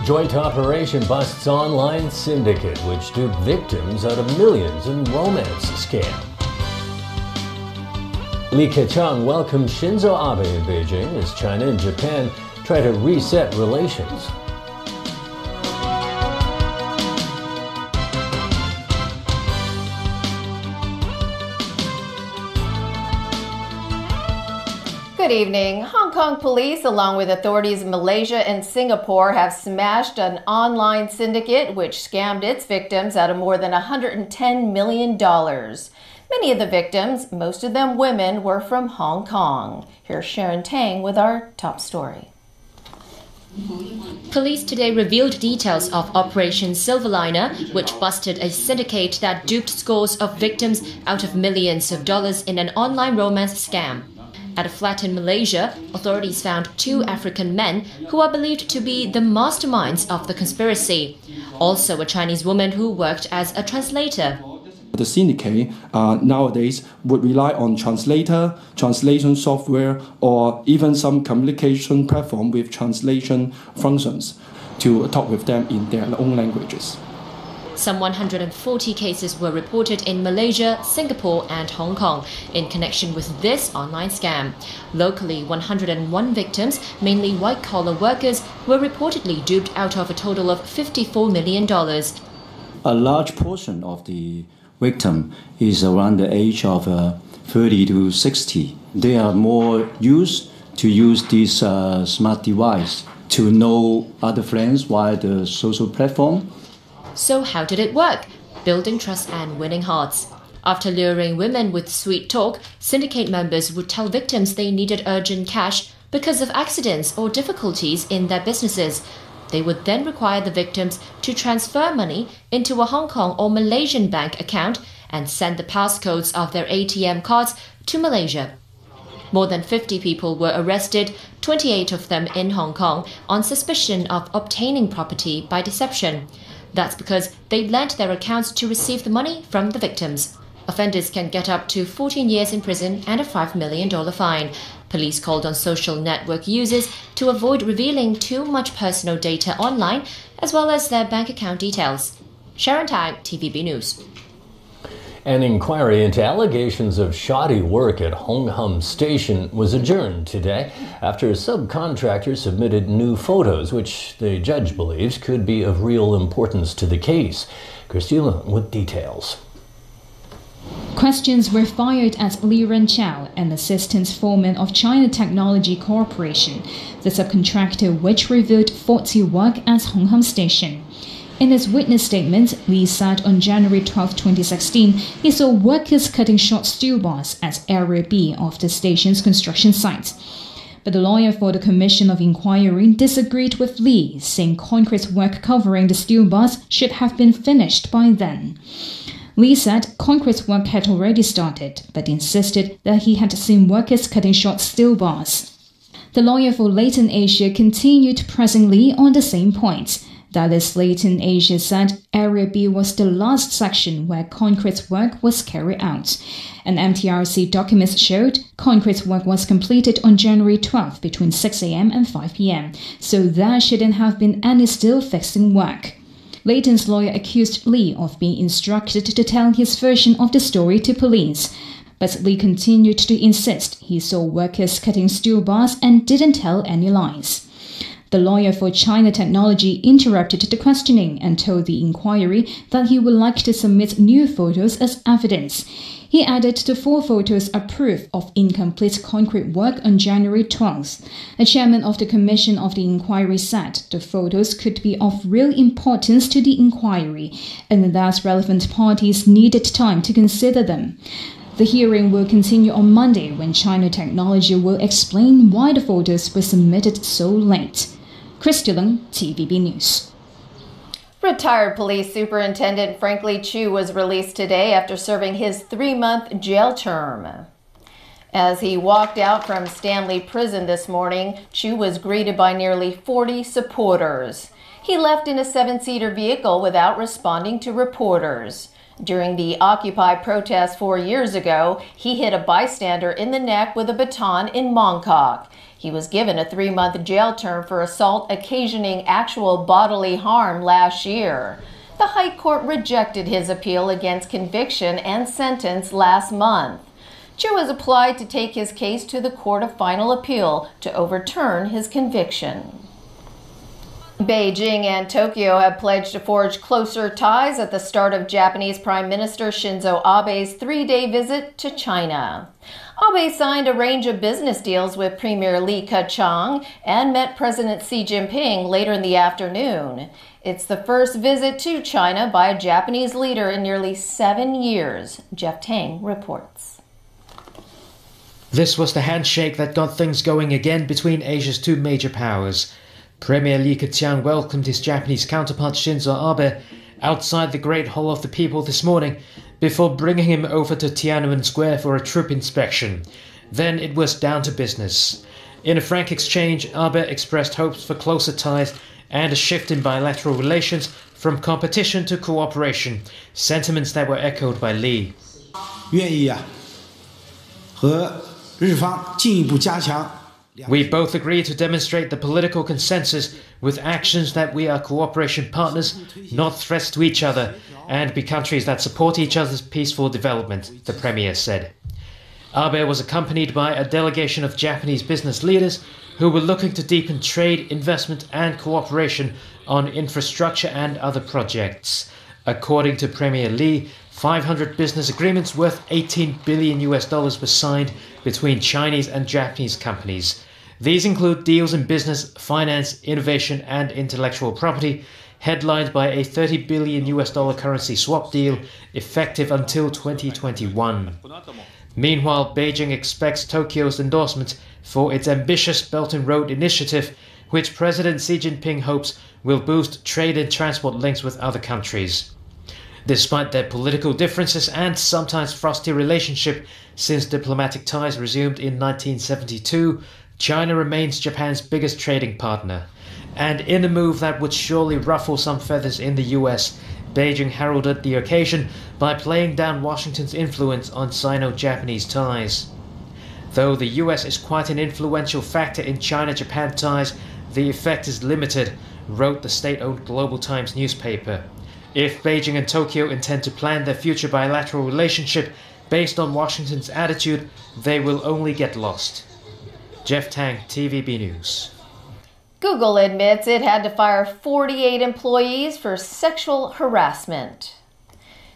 Joint operation busts online syndicate which duped victims out of millions in romance scam. Li Keqiang welcomes Shinzo Abe in Beijing as China and Japan try to reset relations. Good evening. Hong Kong police, along with authorities in Malaysia and Singapore, have smashed an online syndicate which scammed its victims out of more than $110 million. Many of the victims, most of them women, were from Hong Kong. Here's Sharon Tang with our top story. Police today revealed details of Operation Silverliner, which busted a syndicate that duped scores of victims out of millions of dollars in an online romance scam. At a flat in Malaysia, authorities found 2 African men who are believed to be the masterminds of the conspiracy. Also a Chinese woman who worked as a translator. The syndicate nowadays would rely on translation software, or even some communication platform with translation functions to talk with them in their own languages. Some 140 cases were reported in Malaysia, Singapore and Hong Kong in connection with this online scam. Locally, 101 victims, mainly white-collar workers, were reportedly duped out of a total of $54 million. A large portion of the victim is around the age of 30 to 60. They are more used to use this smart device to know other friends via the social platform. So how did it work? Building trust and winning hearts. After luring women with sweet talk, syndicate members would tell victims they needed urgent cash because of accidents or difficulties in their businesses. They would then require the victims to transfer money into a Hong Kong or Malaysian bank account and send the passcodes of their ATM cards to Malaysia. More than 50 people were arrested, 28 of them in Hong Kong, on suspicion of obtaining property by deception. That's because they lent their accounts to receive the money from the victims. Offenders can get up to 14 years in prison and a $5 million fine. Police called on social network users to avoid revealing too much personal data online, as well as their bank account details. Sharon Tang, TVB News. An inquiry into allegations of shoddy work at Hong Hom Station was adjourned today after a subcontractor submitted new photos, which the judge believes could be of real importance to the case. Christina with details. Questions were fired at Li Renqiao, an assistant foreman of China Technology Corporation, the subcontractor which revealed faulty work at Hong Hom Station. In his witness statement, Li said on January 12, 2016, he saw workers cutting short steel bars at Area B of the station's construction site. But the lawyer for the Commission of Inquiry disagreed with Li, saying concrete work covering the steel bars should have been finished by then. Li said concrete work had already started, but insisted that he had seen workers cutting short steel bars. The lawyer for Leighton Asia continued pressing Li on the same point. That is, Leighton Asia said Area B was the last section where concrete work was carried out. And MTRC documents showed concrete work was completed on January 12 between 6 a.m. and 5 p.m., so there shouldn't have been any steel fixing work. Leighton's lawyer accused Li of being instructed to tell his version of the story to police. But Li continued to insist he saw workers cutting steel bars and didn't tell any lies. The lawyer for China Technology interrupted the questioning and told the inquiry that he would like to submit new photos as evidence. He added the 4 photos are proof of incomplete concrete work on January 12th. The chairman of the Commission of the Inquiry said the photos could be of real importance to the inquiry and that relevant parties needed time to consider them. The hearing will continue on Monday when China Technology will explain why the photos were submitted so late. Christy Leung, TVB News. Retired Police Superintendent Frank Lee Chu was released today after serving his 3-month jail term. As he walked out from Stanley Prison this morning, Chu was greeted by nearly 40 supporters. He left in a 7-seater vehicle without responding to reporters. During the Occupy protest 4 years ago, he hit a bystander in the neck with a baton in Mong Kok. He was given a 3-month jail term for assault occasioning actual bodily harm last year. The High Court rejected his appeal against conviction and sentence last month. Chu has applied to take his case to the Court of Final Appeal to overturn his conviction. Beijing and Tokyo have pledged to forge closer ties at the start of Japanese Prime Minister Shinzo Abe's 3-day visit to China. Abe signed a range of business deals with Premier Li Keqiang and met President Xi Jinping later in the afternoon. It's the first visit to China by a Japanese leader in nearly 7 years. Jeff Tang reports. This was the handshake that got things going again between Asia's two major powers. Premier Li Keqiang welcomed his Japanese counterpart Shinzo Abe outside the Great Hall of the People this morning before bringing him over to Tiananmen Square for a troop inspection. Then it was down to business. In a frank exchange, Abe expressed hopes for closer ties and a shift in bilateral relations from competition to cooperation, sentiments that were echoed by Li. 愿意和日方进一步加强 We both agree to demonstrate the political consensus with actions that we are cooperation partners, not threats to each other, and be countries that support each other's peaceful development, the Premier said. Abe was accompanied by a delegation of Japanese business leaders who were looking to deepen trade, investment and cooperation on infrastructure and other projects. According to Premier Li, 500 business agreements worth $18 billion were signed between Chinese and Japanese companies. These include deals in business, finance, innovation and intellectual property, headlined by a $30 billion currency swap deal effective until 2021. Meanwhile, Beijing expects Tokyo's endorsement for its ambitious Belt and Road Initiative, which President Xi Jinping hopes will boost trade and transport links with other countries. Despite their political differences and sometimes frosty relationship since diplomatic ties resumed in 1972, China remains Japan's biggest trading partner. And in a move that would surely ruffle some feathers in the US, Beijing heralded the occasion by playing down Washington's influence on Sino-Japanese ties. Though the US is quite an influential factor in China-Japan ties, the effect is limited, wrote the state-owned Global Times newspaper. If Beijing and Tokyo intend to plan their future bilateral relationship based on Washington's attitude, they will only get lost. Jeff Tang, TVB News. Google admits it had to fire 48 employees for sexual harassment.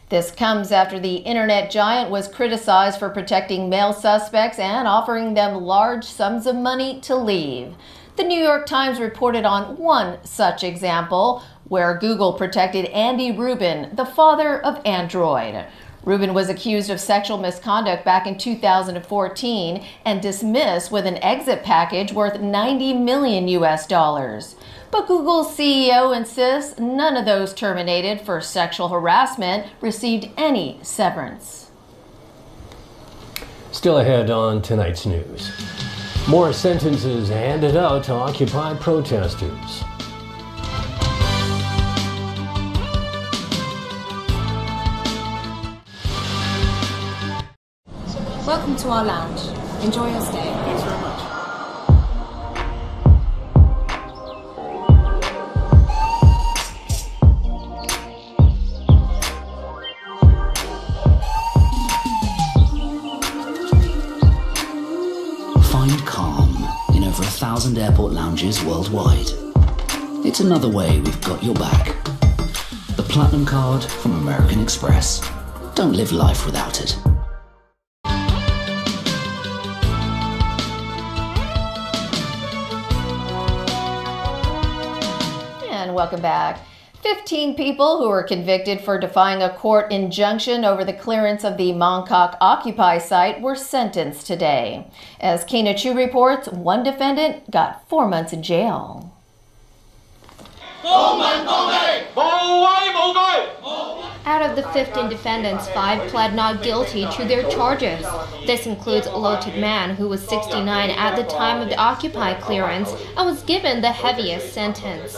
This comes after the internet giant was criticized for protecting male suspects and offering them large sums of money to leave. The New York Times reported on one such example where Google protected Andy Rubin, the father of Android. Rubin was accused of sexual misconduct back in 2014 and dismissed with an exit package worth $90 million. But Google's CEO insists none of those terminated for sexual harassment received any severance. Still ahead on tonight's news. More sentences handed out to Occupy protesters. Welcome to our lounge. Enjoy your stay. Thanks very much. Find calm in over 1,000 airport lounges worldwide. It's another way we've got your back. The Platinum Card from American Express. Don't live life without it. And welcome back. 15 people who were convicted for defying a court injunction over the clearance of the Mongkok Occupy site were sentenced today. As Kena Chu reports, one defendant got 4 months in jail. Out of the 15 defendants, 5 pled not guilty to their charges. This includes Lo Tit-man, who was 69 at the time of the Occupy clearance and was given the heaviest sentence.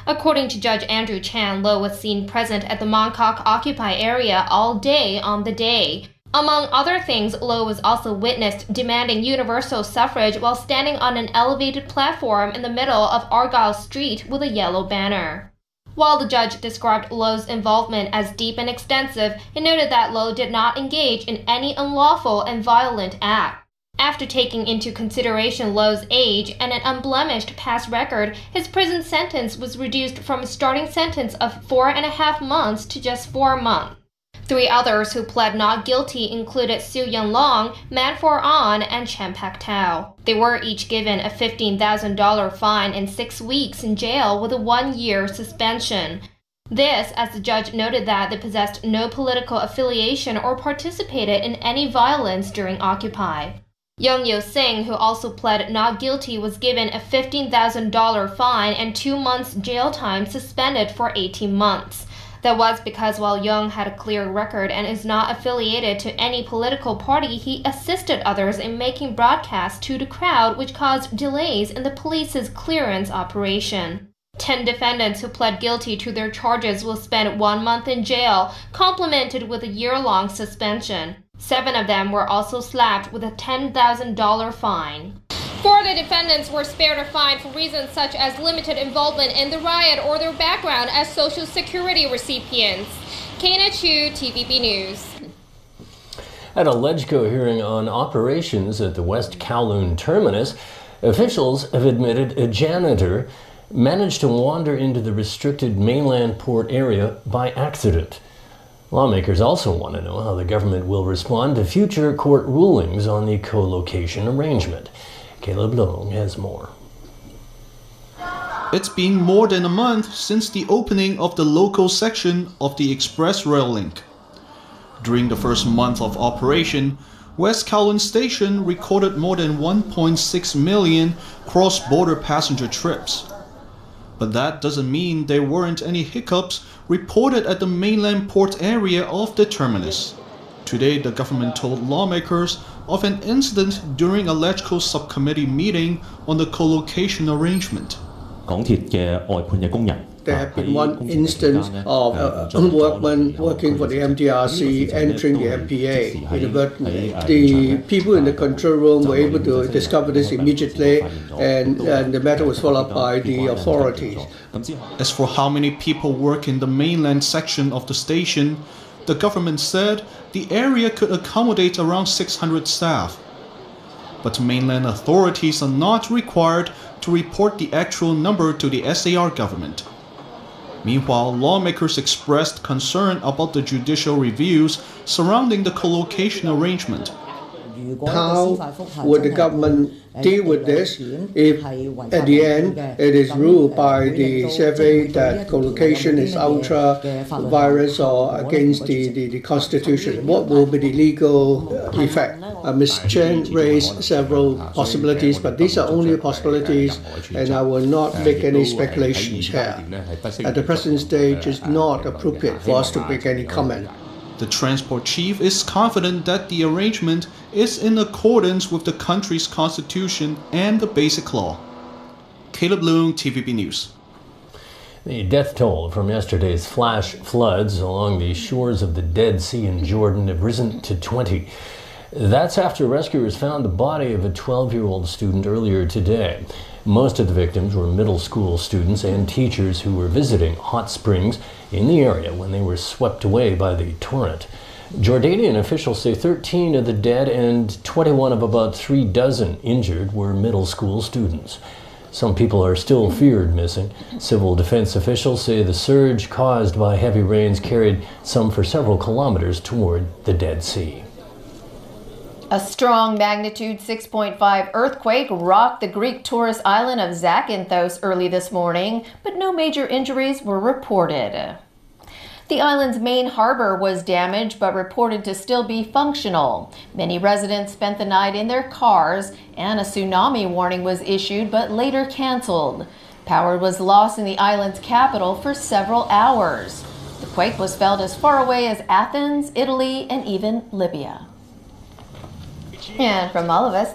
According to Judge Andrew Chan, Lo was seen present at the Mongkok Occupy area all day on the day. Among other things, Lo was also witnessed demanding universal suffrage while standing on an elevated platform in the middle of Argyle Street with a yellow banner. While the judge described Lo's involvement as deep and extensive, he noted that Lo did not engage in any unlawful and violent act. After taking into consideration Lo's age and an unblemished past record, his prison sentence was reduced from a starting sentence of 4.5 months to just 4 months. 3 others who pled not guilty included Su Yunlong, Manfor An, and Chen Pak Tao. They were each given a $15,000 fine and 6 weeks in jail with a 1-year suspension. This, as the judge noted that they possessed no political affiliation or participated in any violence during Occupy. Young Yo Sing, who also pled not guilty, was given a $15,000 fine and 2 months jail time, suspended for 18 months. That was because while Young had a clear record and is not affiliated to any political party, he assisted others in making broadcasts to the crowd which caused delays in the police's clearance operation. 10 defendants who pled guilty to their charges will spend 1 month in jail, complemented with a year-long suspension. 7 of them were also slapped with a $10,000 fine. 4 of the defendants were spared a fine for reasons such as limited involvement in the riot or their background as Social Security recipients. Kana Chu, TVB News. At a LegCo hearing on operations at the West Kowloon terminus, officials have admitted a janitor managed to wander into the restricted mainland port area by accident. Lawmakers also want to know how the government will respond to future court rulings on the co-location arrangement. Caleb Long has more. It's been more than a month since the opening of the local section of the Express Rail Link. During the first month of operation, West Kowloon Station recorded more than 1.6 million cross-border passenger trips. But that doesn't mean there weren't any hiccups reported at the mainland port area of the terminus. Today, the government told lawmakers of an incident during a LegCo subcommittee meeting on the co-location arrangement. There have been one instance of a workman working for the MTRC entering the MPA inadvertently. The people in the control room were able to discover this immediately, and the matter was followed by the authorities. As for how many people work in the mainland section of the station, the government said the area could accommodate around 600 staff. But mainland authorities are not required to report the actual number to the SAR government. Meanwhile, lawmakers expressed concern about the judicial reviews surrounding the co-location arrangement. How would the government deal with this if at the end it is ruled by the CFA that co-location is ultra-virus or against the Constitution? What will be the legal effect? Ms. Chen raised several possibilities, but these are only possibilities, and I will not make any speculations here. At the present stage, it's not appropriate for us to make any comment. The transport chief is confident that the arrangement is in accordance with the country's constitution and the basic law. Caleb Leung, TVB News. The death toll from yesterday's flash floods along the shores of the Dead Sea in Jordan have risen to 20. That's after rescuers found the body of a 12-year-old student earlier today. Most of the victims were middle school students and teachers who were visiting hot springs in the area when they were swept away by the torrent. Jordanian officials say 13 of the dead and 21 of about 36 injured were middle school students. Some people are still feared missing. Civil defense officials say the surge caused by heavy rains carried some for several kilometers toward the Dead Sea. A strong magnitude 6.5 earthquake rocked the Greek tourist island of Zakynthos early this morning, but no major injuries were reported. The island's main harbor was damaged but reported to still be functional. Many residents spent the night in their cars, and a tsunami warning was issued but later canceled. Power was lost in the island's capital for several hours. The quake was felt as far away as Athens, Italy, and even Libya. And from all of us,